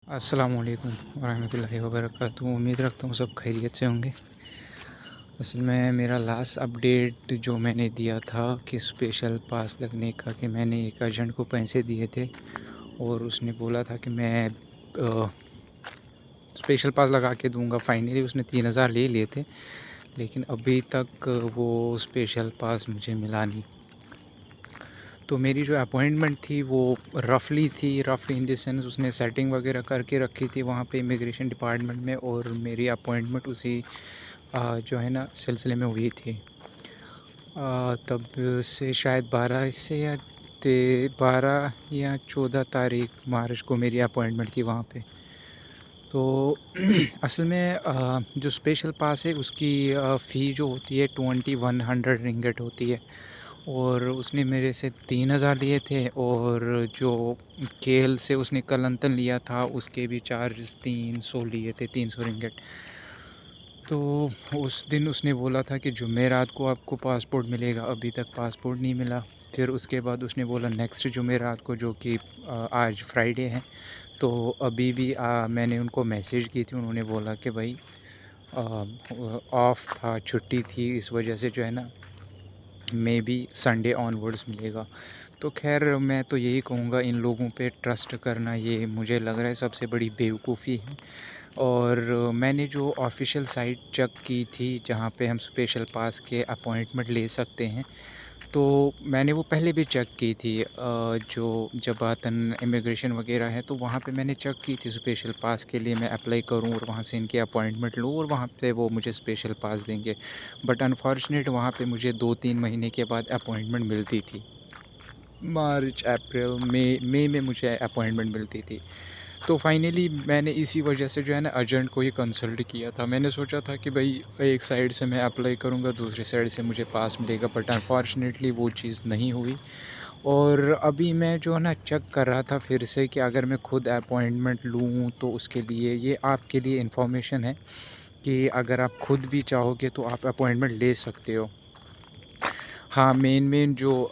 अस्सलामुअलैकुम वरहमतुल्लाहि वबरकातुहू। उम्मीद रखता हूँ सब खैरियत से होंगे। असल में मेरा लास्ट अपडेट जो मैंने दिया था कि स्पेशल पास लगने का, कि मैंने एक एजेंट को पैसे दिए थे और उसने बोला था कि मैं स्पेशल पास लगा के दूंगा। फाइनली उसने 3,000 ले लिए थे, लेकिन अभी तक वो स्पेशल पास मुझे मिला नहीं। तो मेरी जो अपॉइंटमेंट थी वो रफली इन द सेंस उसने सेटिंग वगैरह करके रखी थी वहाँ पे इमिग्रेशन डिपार्टमेंट में, और मेरी अपॉइंटमेंट उसी जो है ना सिलसिले में हुई थी। तब से शायद 12 या 14 तारीख मार्च को मेरी अपॉइंटमेंट थी वहाँ पे। तो असल में जो स्पेशल पास है उसकी फ़ी जो होती है 2100 रिंगट होती है, और उसने मेरे से 3,000 लिए थे, और जो केएल से उसने कलंतन लिया था उसके भी चार्ज 300 लिए थे, 300 रिंगट। तो उस दिन उसने बोला था कि जुमेरात को आपको पासपोर्ट मिलेगा, अभी तक पासपोर्ट नहीं मिला। फिर उसके बाद उसने बोला नेक्स्ट जुमेरात को, जो कि आज फ्राइडे है। तो अभी भी मैंने उनको मैसेज की थी, उन्होंने बोला कि भाई ऑफ था, छुट्टी थी, इस वजह से जो है ना मे बी संडे ऑनवर्ड्स मिलेगा। तो खैर मैं तो यही कहूँगा, इन लोगों पे ट्रस्ट करना ये मुझे लग रहा है सबसे बड़ी बेवकूफ़ी है। और मैंने जो ऑफिशियल साइट चेक की थी जहाँ पे हम स्पेशल पास के अपॉइंटमेंट ले सकते हैं, तो मैंने वो पहले भी चेक की थी। जो जबातन इमिग्रेशन वगैरह है, तो वहाँ पे मैंने चेक की थी स्पेशल पास के लिए मैं अप्लाई करूँ और वहाँ से इनकी अपॉइंटमेंट लूँ और वहाँ पे वो मुझे स्पेशल पास देंगे। बट अनफॉर्चुनेट वहाँ पे मुझे 2-3 महीने के बाद अपॉइंटमेंट मिलती थी। मार्च, अप्रैल, मई में मुझे अपॉइंटमेंट मिलती थी। तो फाइनली मैंने इसी वजह से जो है ना एजेंट को ही कंसल्ट किया था। मैंने सोचा था कि भाई एक साइड से मैं अप्लाई करूँगा, दूसरी साइड से मुझे पास मिलेगा, बट अनफॉर्चुनेटली वो चीज़ नहीं हुई। और अभी मैं जो है ना चेक कर रहा था फिर से कि अगर मैं खुद अपॉइंटमेंट लूँ तो उसके लिए ये आपके लिए इन्फॉर्मेशन है कि अगर आप खुद भी चाहोगे तो आप अपॉइंटमेंट ले सकते हो। हाँ, मेन जो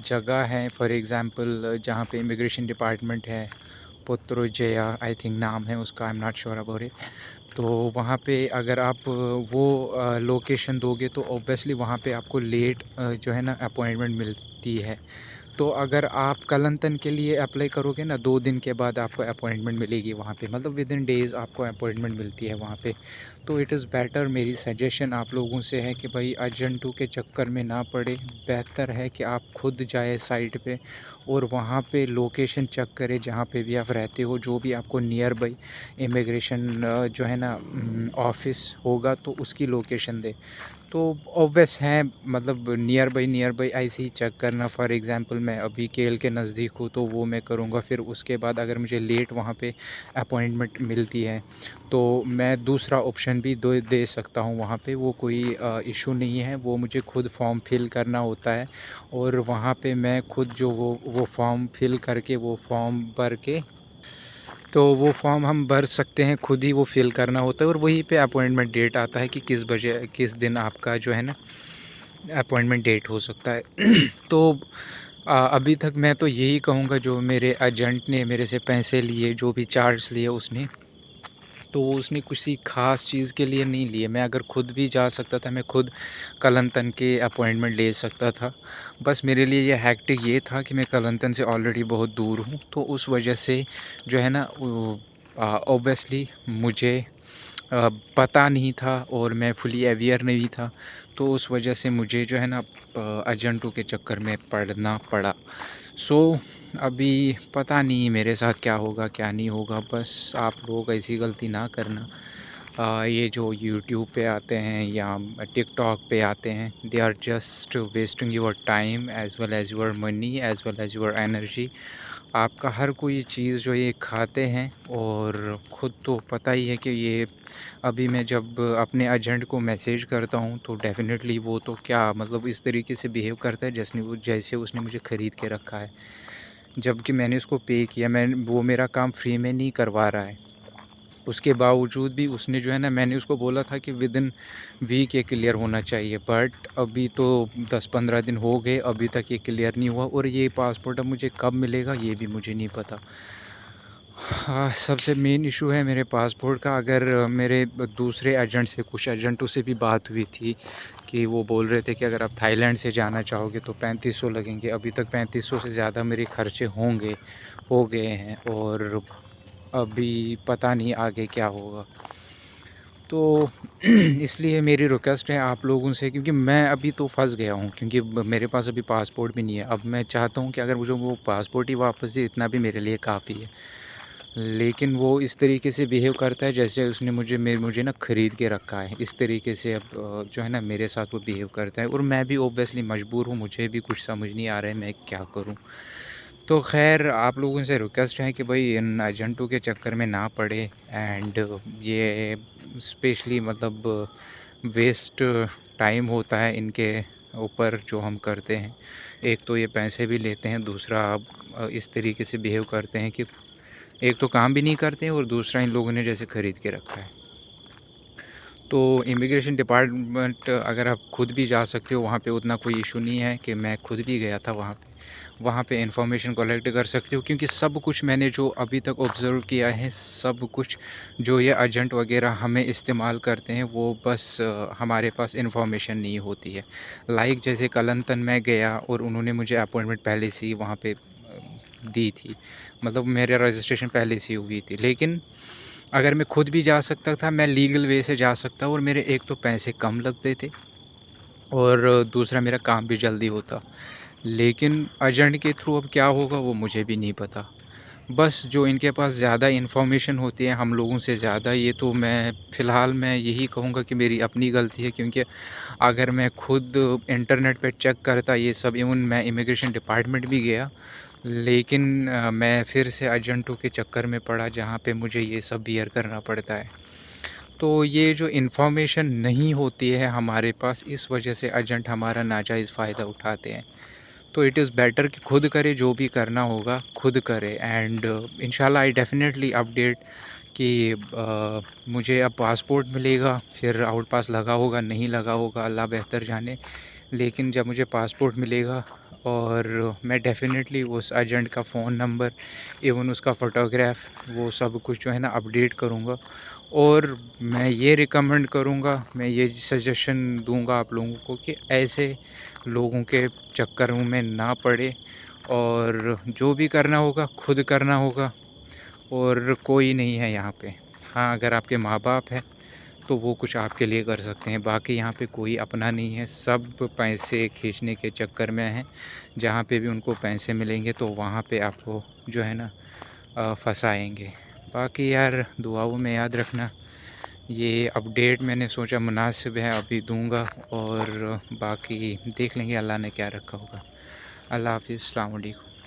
जगह है, फॉर एग्ज़ाम्पल जहाँ पे इमिग्रेशन डिपार्टमेंट है, पुत्रुजया आई थिंक नाम है उसका, I am not sure about it. तो वहाँ पे अगर आप वो लोकेशन दोगे तो ऑब्वियसली वहाँ पे आपको लेट जो है ना अपॉइंटमेंट मिलती है। तो अगर आप कलंतन के लिए अप्लाई करोगे ना, 2 दिन के बाद आपको अपॉइंटमेंट मिलेगी वहाँ पे, मतलब विद इन डेज़ आपको अपॉइंटमेंट मिलती है वहाँ पे। तो इट इज़ बेटर, मेरी सजेशन आप लोगों से है कि भाई एजेंटों के चक्कर में ना पड़े। बेहतर है कि आप खुद जाए साइट पे और वहाँ पे लोकेशन चेक करें जहाँ पे भी आप रहते हो, जो भी आपको नियर बाई इमिग्रेशन जो है ना ऑफ़िस होगा तो उसकी लोकेशन दे। तो ऑब्वियस है, मतलब नियर बाई ऐसे ही चेक करना। फॉर एग्ज़ाम्पल मैं अभी केएल के नज़दीक हूँ तो वो मैं करूँगा। फिर उसके बाद अगर मुझे लेट वहाँ पे अपॉइंटमेंट मिलती है तो मैं दूसरा ऑप्शन भी दे सकता हूँ वहाँ पे, वो कोई इशू नहीं है। वो मुझे खुद फॉर्म फिल करना होता है और वहाँ पे मैं खुद जो वो फॉर्म फिल करके, वो फॉर्म भर के, तो वो फॉर्म हम भर सकते हैं, खुद ही वो फिल करना होता है और वहीं पे अपॉइंटमेंट डेट आता है कि किस दिन आपका जो है ना अपॉइंटमेंट डेट हो सकता है। तो अभी तक मैं तो यही कहूँगा, जो मेरे एजेंट ने मेरे से पैसे लिए, जो भी चार्ज लिए उसने, तो वो उसने किसी ख़ास चीज़ के लिए नहीं लिए। मैं अगर खुद भी जा सकता था, मैं खुद कलंतन के अपॉइंटमेंट ले सकता था। बस मेरे लिए ये हेक्टिक ये था कि मैं कलंतन से ऑलरेडी बहुत दूर हूँ, तो उस वजह से जो है ना ऑब्वियसली मुझे पता नहीं था और मैं फुली अवेयर नहीं था। तो उस वजह से मुझे जो है ना एजेंटों के चक्कर में पड़ना पड़ा। सो अभी पता नहीं मेरे साथ क्या होगा क्या नहीं होगा। बस आप लोग ऐसी गलती ना करना। ये जो यूट्यूब पे आते हैं या टिकटॉक पे आते हैं, they are just wasting your time as well as your money as well as your energy. आपका हर कोई चीज़ जो ये खाते हैं, और ख़ुद तो पता ही है कि ये अभी मैं जब अपने एजेंट को मैसेज करता हूँ तो डेफ़िनेटली वो तो क्या, मतलब इस तरीके से बिहेव करता है जैसे उसने मुझे ख़रीद के रखा है। जबकि मैंने उसको पे किया, वो मेरा काम फ्री में नहीं करवा रहा है। उसके बावजूद भी उसने जो है ना, मैंने उसको बोला था कि विदिन वीक ये क्लियर होना चाहिए, बट अभी तो 10-15 दिन हो गए, अभी तक ये क्लियर नहीं हुआ। और ये पासपोर्ट अब मुझे कब मिलेगा ये भी मुझे नहीं पता। हाँ, सबसे मेन इशू है मेरे पासपोर्ट का। अगर मेरे दूसरे एजेंट से, कुछ एजेंटों से भी बात हुई थी कि वो बोल रहे थे कि अगर आप थाईलैंड से जाना चाहोगे तो 3500 लगेंगे। अभी तक 3500 से ज़्यादा मेरे खर्चे हो गए हैं, और अभी पता नहीं आगे क्या होगा। तो इसलिए मेरी रिक्वेस्ट है आप लोगों से, क्योंकि मैं अभी तो फंस गया हूँ, क्योंकि मेरे पास अभी पासपोर्ट भी नहीं है। अब मैं चाहता हूँ कि अगर मुझे वो पासपोर्ट ही वापस दे, इतना भी मेरे लिए काफ़ी है। लेकिन वो इस तरीके से बिहेव करता है जैसे उसने मुझे ना ख़रीद के रखा है। इस तरीके से अब जो है ना मेरे साथ वो बिहेव करता है, और मैं भी ऑब्वियसली मजबूर हूँ, मुझे भी कुछ समझ नहीं आ रहा है मैं क्या करूँ। तो ख़ैर आप लोगों से रिक्वेस्ट है कि भाई इन एजेंटों के चक्कर में ना पड़े, एंड ये स्पेशली मतलब वेस्ट टाइम होता है इनके ऊपर जो हम करते हैं। एक तो ये पैसे भी लेते हैं, दूसरा इस तरीके से बिहेव करते हैं कि एक तो काम भी नहीं करते हैं, और दूसरा इन लोगों ने जैसे ख़रीद के रखा है। तो इमिग्रेशन डिपार्टमेंट अगर आप खुद भी जा सकते हो वहाँ पे, उतना कोई इशू नहीं है कि मैं खुद भी गया था वहाँ पे। वहाँ पे इन्फॉर्मेशन कलेक्ट कर सकते हो, क्योंकि सब कुछ मैंने जो अभी तक ऑब्ज़र्व किया है, सब कुछ जो ये एजेंट वगैरह हमें इस्तेमाल करते हैं, वो बस हमारे पास इन्फॉर्मेशन नहीं होती है। लाइक जैसे कलंतन मैं गया और उन्होंने मुझे अपॉइंटमेंट पहले से ही वहाँ पे दी थी, मतलब मेरा रजिस्ट्रेशन पहले से ही हुई थी। लेकिन अगर मैं खुद भी जा सकता था, मैं लीगल वे से जा सकता, और मेरे एक तो पैसे कम लगते थे, और दूसरा मेरा काम भी जल्दी होता। लेकिन एजेंट के थ्रू अब क्या होगा वो मुझे भी नहीं पता। बस जो इनके पास ज़्यादा इन्फॉर्मेशन होती है हम लोगों से ज़्यादा, ये तो मैं फ़िलहाल मैं यही कहूँगा कि मेरी अपनी गलती है, क्योंकि अगर मैं खुद इंटरनेट पे चेक करता ये सब, इवन मैं इमिग्रेशन डिपार्टमेंट भी गया, लेकिन मैं फिर से एजेंटों के चक्कर में पड़ा जहाँ पे मुझे ये सब बियर करना पड़ता है। तो ये जो इन्फॉर्मेशन नहीं होती है हमारे पास, इस वजह से एजेंट हमारा नाजायज़ फ़ायदा उठाते हैं। तो इट इज़ बेटर कि खुद करे, जो भी करना होगा खुद करे। एंड इंशाल्लाह आई डेफ़िनेटली अपडेट कि मुझे अब पासपोर्ट मिलेगा, फिर आउट पास लगा होगा नहीं लगा होगा अल्लाह बेहतर जाने। लेकिन जब मुझे पासपोर्ट मिलेगा, और मैं डेफ़िनेटली उस एजेंट का फ़ोन नंबर, इवन उसका फ़ोटोग्राफ, वो सब कुछ जो है ना अपडेट करूँगा। और मैं ये रिकमेंड करूँगा, मैं ये सजेशन दूँगा आप लोगों को कि ऐसे लोगों के चक्करों में ना पड़े, और जो भी करना होगा खुद करना होगा, और कोई नहीं है यहाँ पे। हाँ, अगर आपके माँ-बाप हैं तो वो कुछ आपके लिए कर सकते हैं, बाकी यहाँ पे कोई अपना नहीं है, सब पैसे खींचने के चक्कर में हैं। जहाँ पे भी उनको पैसे मिलेंगे तो वहाँ पे आपको जो है ना फँसाएँगे। बाकी यार दुआओं में याद रखना। ये अपडेट मैंने सोचा मुनासिब है, अभी दूँगा, और बाकी देख लेंगे अल्लाह ने क्या रखा होगा। अल्लाह हाफ़िज़, अस्सलाम वालेकुम।